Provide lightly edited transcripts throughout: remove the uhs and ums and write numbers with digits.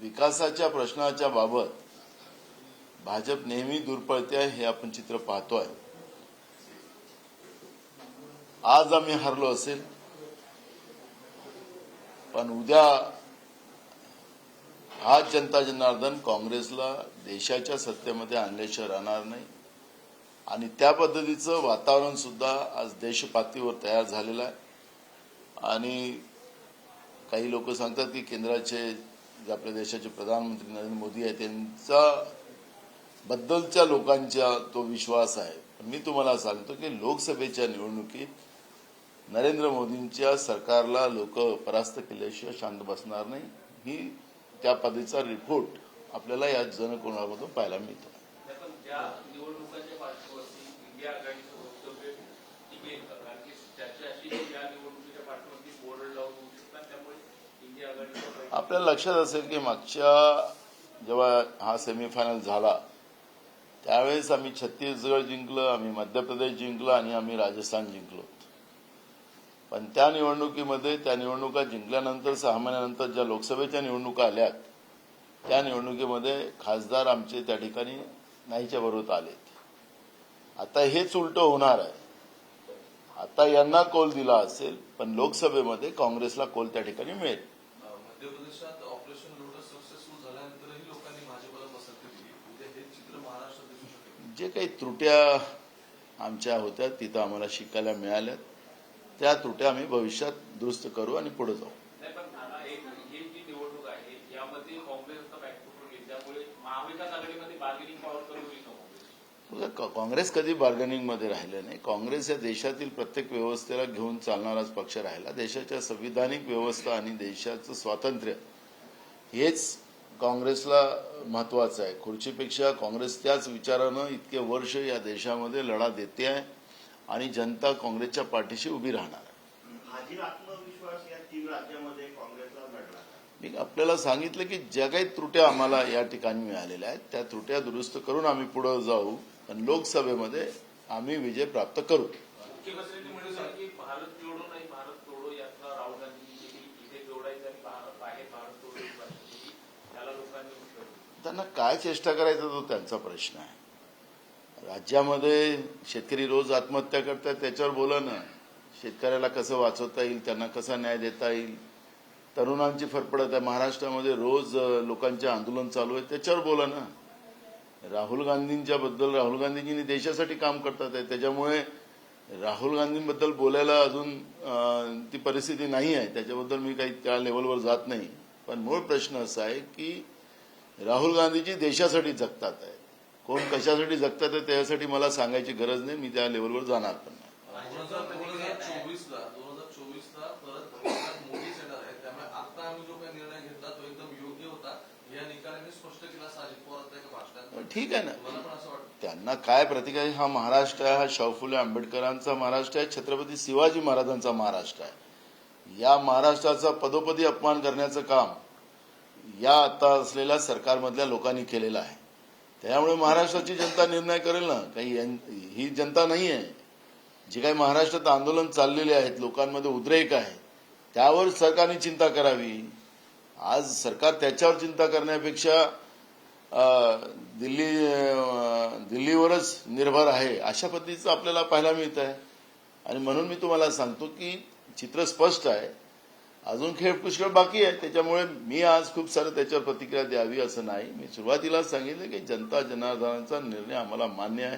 विकासाच्या प्रश्नाच्या बाबत भाजप नेहमी दुर्पळते आहे हे आपण चित्र पाहतोय। आज आम्ही हरलो असेल, पण उद्या आज जनता जनार्दन काँग्रेसला देशाच्या सत्तेमध्ये आणल्याशिवाय राहणार नाही आणि त्या पद्धतीचं वातावरण सुद्धा आज देशपातळीवर तयार झालेलं आहे। आणि काही लोक सांगतात की केंद्राचे जे आपल्या देशाचे प्रधानमंत्री नरेंद्र मोदी आहेत त्यांचा बद्दलच्या लोकांचा तो विश्वास आहे। पण मी तुम्हाला सांगतो की लोकसभेच्या निवडणुकीत नरेंद्र मोदींच्या सरकारला लोक परास्त केल्याशिवाय शांत बसणार नाही। ही त्या पद्धतीचा रिपोर्ट आपल्याला या जनकोणामधून पाहायला मिळतो। आपल्याला लक्षात असेल की मागच्या जेव्हा हा सेमीफायनल झाला त्यावेळेस आम्ही छत्तीसगड जिंकलं, आम्ही मध्य प्रदेश जिंकलं आणि आम्ही राजस्थान जिंकलो। पण त्या निवडणुकीमध्ये त्या निवडणुका जिंकल्यानंतर 6 महिन्यानंतर ज्या लोकसभेच्या निवडणुका आल्या त्या निवडणुकीमध्ये खासदार आमचे त्या ठिकाणी नाहीच्या बरोबर आलेत। आता हेच उलट होणार आहे। आता यांना कौल दिला असेल पण लोकसभेमध्ये काँग्रेसला कौल त्या ठिकाणी मिळेल। मध्य प्रदेशात ऑपरेशन लोटस सक्सेसफुल झाल्यानंतरही लोकांनी भाजपला पसंती दिली। उद्या हे चित्र महाराष्ट्रात दिसू शकेल। जे काही त्रुट्या आमच्या होत्या तिथं आम्हाला शिकायला मिळाल्या, त्या त्रुट्या आम्ही भविष्यात दुरुस्त करू आणि पुढे जाऊ। काँग्रेस कधी बार्गेनिंग मध्ये राहिले नाही। काँग्रेस या देशातील प्रत्येक व्यवस्थेला घेऊन चालणाराच पक्ष राहिला। देशाच्या संविधानिक व्यवस्था आणि देशाचं स्वातंत्र्य हेच काँग्रेसला महत्वाचं आहे। खुर्चीपेक्षा काँग्रेस त्याच विचारानं इतके वर्ष या देशामध्ये लढा देते आहे आणि जनता काँग्रेसच्या पाठीशी उभी राहणार आहे। मी आपल्याला सांगितलं की ज्या काही त्रुट्या आम्हाला या ठिकाणी मिळालेल्या आहेत त्या त्रुट्या दुरुस्त करून आम्ही पुढे जाऊ आणि लोकसभेमध्ये आम्ही विजय प्राप्त करू। त्यांना काय चेष्टा करायचा तो त्यांचा प्रश्न आहे। राज्यामध्ये शेतकरी रोज आत्महत्या करतात त्याच्यावर बोला ना। शेतकऱ्याला कसं वाचवता येईल, त्यांना कसा न्याय देता येईल, तरुणांची फरफडत आहे महाराष्ट्रामध्ये रोज लोकांचे आंदोलन चालू आहे त्याच्यावर बोला ना। राहुल गांधींनी देशासाठी काम करतात आहे त्याच्यामुळे राहुल गांधींबद्दल बोलायला अजून ती परिस्थिती नाही आहे, त्याच्याबद्दल मी काही त्या लेवलवर जात नाही। पण मूळ प्रश्न असा आहे की राहुल गांधीजी देशासाठी जगतात आहे, कोण कशासाठी जगतात आहे त्यासाठी मला सांगायची गरज नाही, मी त्या लेवलवर जाणार पण नाही। 2024 ला परत मोदी येणार आहे त्यामुळे आता आम्ही जो काही निर्णय घेतला तो एकदम योग्य होता या निकालाने स्पष्ट केला साजिद पवार एका भाषणात। ठीक आहे ना, त्यांना काय प्रतिक्रिया। हा महाराष्ट्र आहे, हा शाहू फुले आंबेडकरांचा महाराष्ट्र आहे, छत्रपती शिवाजी महाराजांचा महाराष्ट्र आहे। या महाराष्ट्राचा पदोपदी अपमान करण्याचं काम या आता असलेल्या सरकारमधल्या लोकांनी केलेलं आहे। त्यामुळे महाराष्ट्राची जनता निर्णय करेल ना, काही ही जनता नाही आहे। जे काही महाराष्ट्रात आंदोलन चाललेले आहेत, लोकांमध्ये उद्रेक आहे, त्यावर सरकारने चिंता करावी। आज सरकार त्याच्यावर चिंता करण्यापेक्षा दिल्लीवरच निर्भर आहे अशा पद्धतीचं आपल्याला पाहायला मिळत आहे। आणि म्हणून मी तुम्हाला सांगतो की चित्र स्पष्ट आहे, अजून खेळ पुष्कळ बाकी आहे। त्याच्यामुळे मी आज खूप सारं त्याच्यावर प्रतिक्रिया द्यावी असं नाही। मी सुरुवातीला सांगितलं की जनता जनार्दनाचा निर्णय आम्हाला मान्य आहे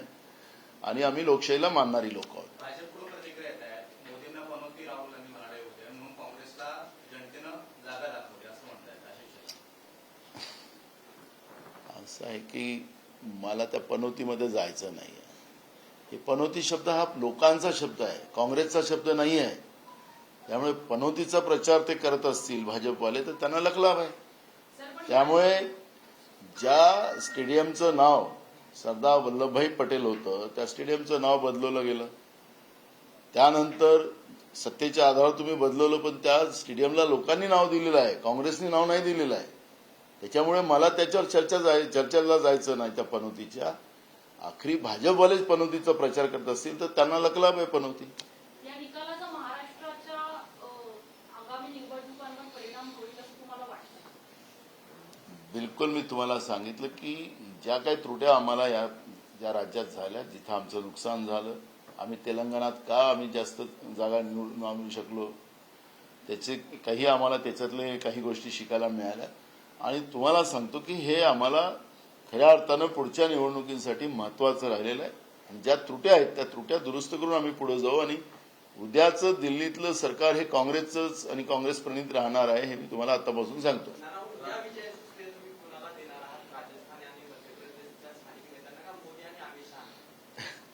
आणि आम्ही लोकशाहीला मानणारी लोक आहोत। असं आहे की मला त्या पनोतीमध्ये जायचं नाही आहे। हे पनोती शब्द हा लोकांचा शब्द आहे, काँग्रेसचा शब्द नाही आहे। त्यामुळे पनोतीचा प्रचार ते करत असतील भाजपवाले तर त्यांना लखलाभ आहे। त्यामुळे ज्या स्टेडियमचं नाव सरदार वल्लभभाई पटेल होतं त्या स्टेडियमचं नाव बदलवलं गेलं, त्यानंतर सत्तेच्या आधारावर तुम्ही बदलवलं, पण त्या स्टेडियमला लोकांनी नाव दिलेलं आहे, काँग्रेसने नाव नाही दिलेलं आहे। त्याच्यामुळे मला त्याच्यावर चर्चेला जायचं नाही। त्या पनोतीच्या आखरी भाजपवालेच पनोतीचा प्रचार करत असतील तर त्यांना लखलाभ आहे पनोती। बिलकुल मी तुम्हाला सांगितलं की ज्या काही त्रुट्या आम्हाला या ज्या राज्यात झाल्या, जिथं आमचं नुकसान झालं, आम्ही तेलंगणात का आम्ही जास्त जागा निवडून आणू शकलो, त्याचे काही आम्हाला त्याच्यातले काही गोष्टी शिकायला मिळाल्या. आणि तुम्हाला सांगतो की हे आम्हाला खऱ्या अर्थानं पुढच्या निवडणुकीसाठी महत्वाचं राहिलेलं आहे. आणि ज्या त्रुट्या आहेत त्या त्रुट्या दुरुस्त करून आम्ही पुढे जाऊ. आणि उद्याचं दिल्लीतलं सरकार हे काँग्रेसचंच आणि काँग्रेस प्रणित राहणार आहे, हे मी तुम्हाला आतापासून सांगतो.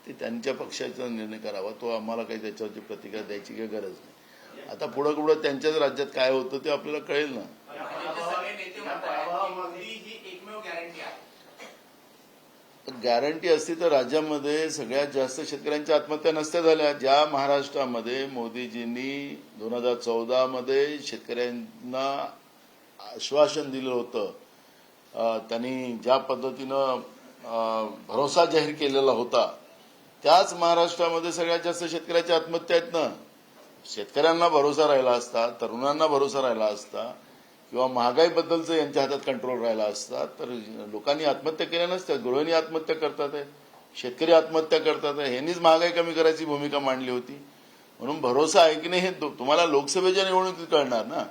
ते त्यांच्या पक्षाचा निर्णय करावा, तो आम्हाला काही त्याच्यावरची प्रतिक्रिया द्यायची काही गरज नाही. आता पुढं त्यांच्याच राज्यात काय होतं ते आपल्याला कळेल ना. गॅरंटी असती तर राज्यामध्ये सगळ्यात जास्त शेतकऱ्यांच्या आत्महत्या नसत्या झाल्या. ज्या महाराष्ट्रामध्ये मोदीजींनी 2014 मध्ये शेतकऱ्यांना आश्वासन दिलं होतं, त्यांनी ज्या पद्धतीनं भरोसा जाहीर केलेला होता, त्याच महाराष्ट्रामध्ये सगळ्यात जास्त शेतकऱ्याच्या आत्महत्या आहेत ना. शेतकऱ्यांना भरोसा राहिला असता, तरुणांना भरोसा राहिला असता, किंवा महागाईबद्दलचं यांच्या हातात कंट्रोल राहिला असता तर लोकांनी आत्महत्या केल्या नसत्या. गृहिणी आत्महत्या करतात आहे, शेतकरी आत्महत्या करतात आहे. यांनीच महागाई कमी करायची भूमिका मांडली होती. म्हणून भरोसा आहे की नाही हे तुम्हाला लोकसभेच्या निवडणुकीत कळणार ना.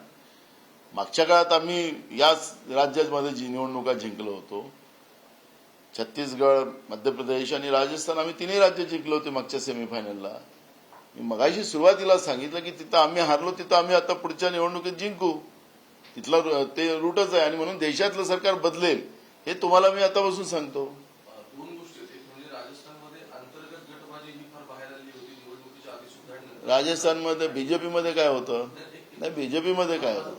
मागच्या काळात आम्ही याच राज्यामध्ये जी निवडणुका जिंकलो होतो, छत्तीसगड, मध्य प्रदेश आणि राजस्थान, आम्ही तिन्ही राज्य जिंकलो होते मागच्या सेमीफायनलला. मी मगाशी सुरुवातीला सांगितलं की तिथं आम्ही हारलो, तिथं आम्ही आता पुढच्या निवडणुकीत जिंकू. तिथला ते रूटच आहे. आणि म्हणून देशातलं सरकार बदलेल हे तुम्हाला मी आतापासून सांगतो. दोन गोष्टी आहेत. म्हणजे राजस्थानमध्ये अंतर्गत गटबाजी ही फार बाहेर आली होती निवडणुकीच्या आधी सुद्धा. राजस्थानमध्ये बीजेपीमध्ये काय होतं? नाही, बीजेपीमध्ये काय होतं?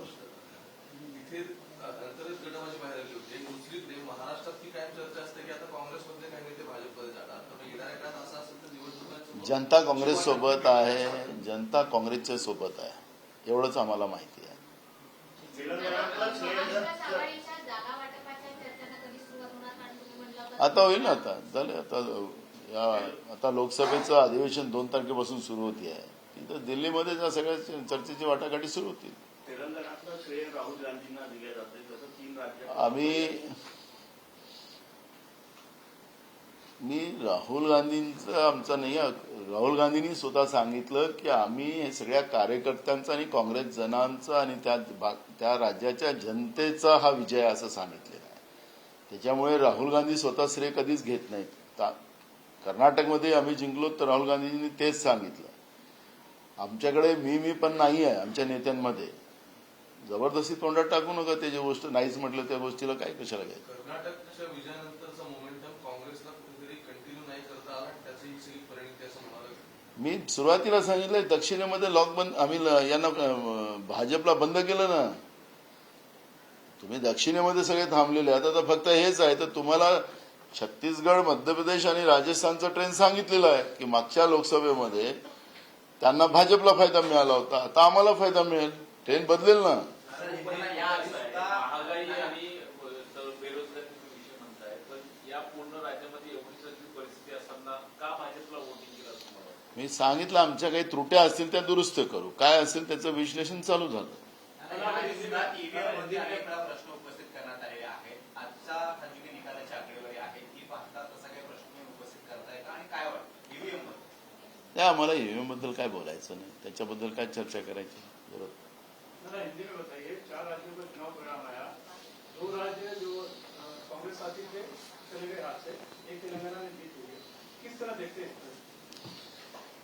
तिथे अंतर्गत गटबाजी बाहेर आली होती. दुसरीकडे महाराष्ट्रात ही कायम चर्चा असते की आता काँग्रेसमधले काही नेते भाजपमध्ये जाणार. तर येणाऱ्या काळात असं असेल तर निवडणुकांचं जनता काँग्रेस सोबत आहे, जनता काँग्रेसच्या सोबत आहे, एवढंच आम्हाला माहिती आहे. आता होईल ना. आता झालं. आता लोकसभेचं अधिवेशन 2 तारखेपासून सुरू होते आहे. तिथं दिल्लीमध्ये त्या सगळ्या चर्चेची वाटाघाटी सुरू होतील. तेलंगणातलं श्रेय राहुल गांधींना दिले जाते, तसं 3 राज्यात मी राहुल गांधींचं आमचा नाही. राहुल गांधींनी स्वतः सांगितलं की आम्ही हे सगळ्या कार्यकर्त्यांचा आणि काँग्रेस जनांचा आणि त्या राज्याच्या जनतेचा हा विजय असं सांगितलेलं आहे. त्याच्यामुळे राहुल गांधी स्वतः श्रेय कधीच घेत नाहीत. कर्नाटकमध्ये आम्ही जिंकलो तर राहुल गांधींनी तेच सांगितलं. आमच्याकडे मी पण नाही आहे आमच्या नेत्यांमध्ये. जबरदस्ती तोंडात टाकू नका. ते जे गोष्ट नाहीच म्हटलं त्या गोष्टीला काय कशाला घ्यायचं. कर्नाटकच्या विजयानंतरचा मोमेंटम काँग्रेसला कुठेतरी कंटिन्यू नाही करता आला. त्याची ही सगळी परिणिती असं म्हणावं. मी सुरुवातीला सांगितलंय दक्षिणेमध्ये लॉकबंद आम्ही यांना भाजपला बंद केलं ना. तुम्ही दक्षिणेमध्ये सगळे थांबलेले आहेत. आता फक्त हेच आहे तर तुम्हाला छत्तीसगड, मध्य प्रदेश आणि राजस्थानचा ट्रेंड सांगितलेला आहे की मागच्या लोकसभेमध्ये त्यांना भाजपला फायदा मिळाला होता. आता आम्हाला फायदा मिळेल. ट्रेंड बदलेल ना. महागाई आणि बेरोजगारीचा विषय म्हणताय, पण या पूर्ण राज्यामध्ये एवढी सगळी परिस्थिती असताना का भाजपला वोटिंग केलं तुम्हाला? मी सांगितलं आमच्या काही त्रुट्या असतील त्या दुरुस्त करू. काय असेल त्याचं विश्लेषण चालू झालं. प्रश्न उपस्थित करण्यात आलेले आहेत. आजचा हा जी निकालाची आकडेवारी आहे ती पाहता तसा काही प्रश्न उपस्थित करताय का आणि काय वाटतं ईव्हीएम बद्दल? त्या आम्हाला ईव्हीएम बद्दल काय बोलायचं नाही. त्याच्याबद्दल काय चर्चा करायची बरोबर. हिंदी में बताइए, 4 राज्यों में चुनाव परिणाम आया, 2 राज्य जो कांग्रेस साथी थे चले गए हाथ से, एक तेलंगाना में जीत हुई है. किस तरह देखते हैं?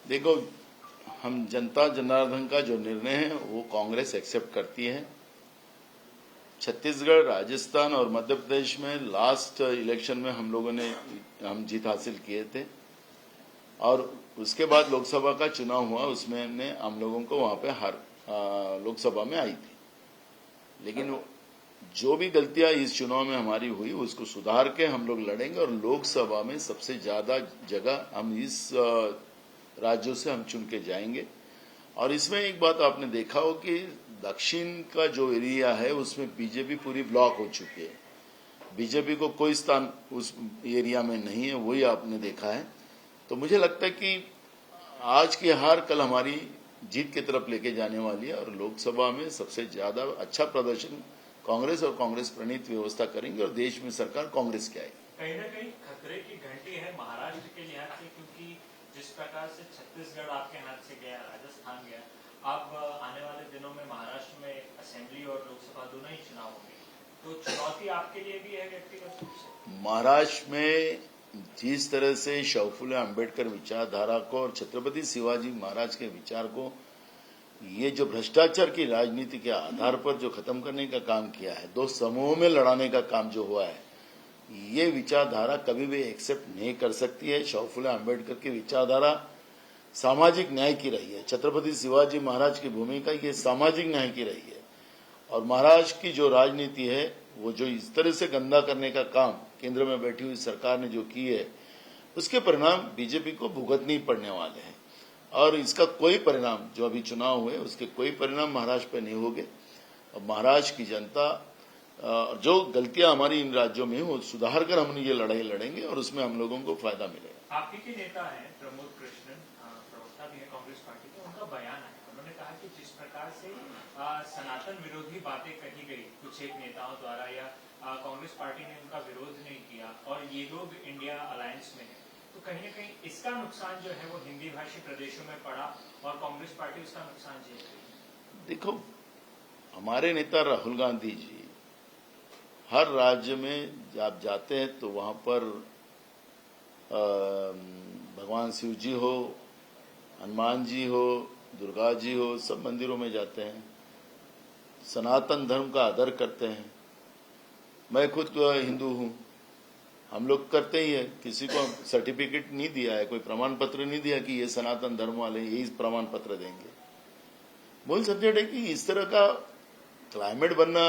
देखो, हम जनता जनार्दन का जो निर्णय है वो कांग्रेस एक्सेप्ट करती है. छत्तीसगढ़, राजस्थान और मध्य प्रदेश में लास्ट इलेक्शन में हम जीत हासिल किए थे और उसके बाद लोकसभा का चुनाव हुआ, उसमें हम लोगों को वहां पे लोकसभा में आई थी. लेकिन जो भी गलतियां इस चुनाव में हमारी हुई उसको सुधार के हम लोग लड़ेंगे और लोकसभा में सबसे ज्यादा जगह हम इस राज्यों से हम चुन के जाएंगे. और इसमें एक बात आपने देखा हो कि दक्षिण का जो एरिया है उसमें बीजेपी पूरी ब्लॉक हो चुकी है. बीजेपी को कोई स्थान उस एरिया में नहीं है, वही आपने देखा है. तो मुझे लगता है कि आज की हार कल हमारी जीत की तरफ लेके जाने वाली है और लोकसभा में सबसे ज्यादा अच्छा प्रदर्शन कांग्रेस और कांग्रेस प्रणीत व्यवस्था करेंगे और देश में सरकार कांग्रेस की आएगी। कहीं ना कहीं खतरे की घंटी है महाराष्ट्र के लिहाज से, क्योंकि जिस प्रकार से छत्तीसगढ़ आपके हाथ से गया, राजस्थान गया, अब आने वाले दिनों में महाराष्ट्र में असेंबली और लोकसभा दोनों ही चुनाव होंगे, तो चुनौती आपके लिए भी है व्यक्तिगत रूप से? महाराष्ट्र में जिस तरह से शौफुल्ला अम्बेडकर विचारधारा को और छत्रपति शिवाजी महाराज के विचार को, ये जो भ्रष्टाचार की राजनीति के आधार पर जो खत्म करने का काम किया है, दो समूहों में लड़ाने का काम जो हुआ है, ये विचारधारा कभी भी एक्सेप्ट नहीं कर सकती है। शौफुल्ला अम्बेडकर की विचारधारा सामाजिक न्याय की रही है। छत्रपति शिवाजी महाराज की भूमिका ये सामाजिक न्याय की रही है। और महाराष्ट्र की जो राजनीति है, वो जो इस तरह से गंदा करने का काम केंद्र में बैठी हुई सरकार ने जो की है, उसके परिणाम बीजेपी को भुगतने पड़ने वाले हैं। और इसका कोई परिणाम, जो अभी चुनाव हुए उसके कोई परिणाम महाराष्ट्र पे नहीं होंगे। और महाराष्ट्र की जनता जो गलतियां हमारी इन राज्यों में वो सुधार कर हम ये लड़ाई लड़ेंगे और उसमें हम लोगों को फायदा मिलेगा। आपके के नेता हैं प्रमोद कृष्णन, प्रवक्ता भी है कांग्रेस पार्टी के, उनका बयान है, उन्होंने कहा कि जिस प्रकार से सनातन विरोधी बातें कही गई कुछ एक नेताओं द्वारा, या कांग्रेस पार्टी ने उनका विरोध नहीं किया और ये लोग इंडिया अलायंस में है, तो कहीं न कहीं इसका नुकसान जो है वो हिंदी भाषी प्रदेशों में पड़ा और कांग्रेस पार्टी उसका नुकसान झेल रही है। देखो, हमारे नेता राहुल गांधी जी हर राज्य में आप जाते हैं तो वहां पर भगवान शिव जी हो, हनुमान जी हो, दुर्गा जी हो, सब मंदिरों में जाते हैं, सनातन धर्म का आदर करते हैं। मैं खुद हिंदू हूं, हम लोग करते ही है। किसी को सर्टिफिकेट नहीं दिया है, कोई प्रमाण पत्र नहीं दिया कि ये सनातन धर्म वाले यही प्रमाण पत्र देंगे। मूल सब्जेक्ट है कि इस तरह का क्लाइमेट बनना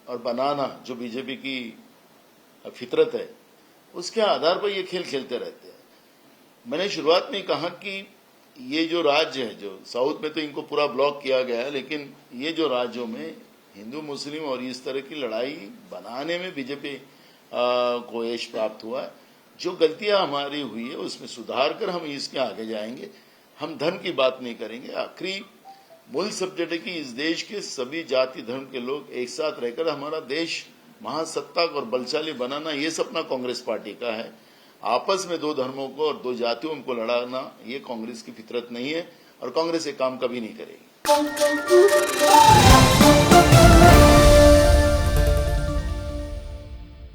और बनाना जो बीजेपी की फितरत है, उसके आधार पर ये खेल खेलते रहते हैं। मैंने शुरुआत में कहा कि ये जो राज्य है, जो साउथ में तो इनको पूरा ब्लॉक किया गया है, लेकिन ये जो राज्यों में हिंदू मुस्लिम और इस तरह की लड़ाई बनाने में बीजेपी को यश प्राप्त हुआ है। जो गलतियां हमारी हुई है उसमें सुधार कर हम इसके आगे जाएंगे। हम धर्म की बात नहीं करेंगे। आखिरी मूल सब्जेक्ट है कि इस देश के सभी जाति धर्म के लोग एक साथ रहकर हमारा देश महासत्ताक और बलशाली बनाना, ये सपना कांग्रेस पार्टी का है। आपस में दो धर्मों को और दो जातियों को लड़ाना ये कांग्रेस की फितरत नहीं है और कांग्रेस ये काम कभी नहीं करेगी।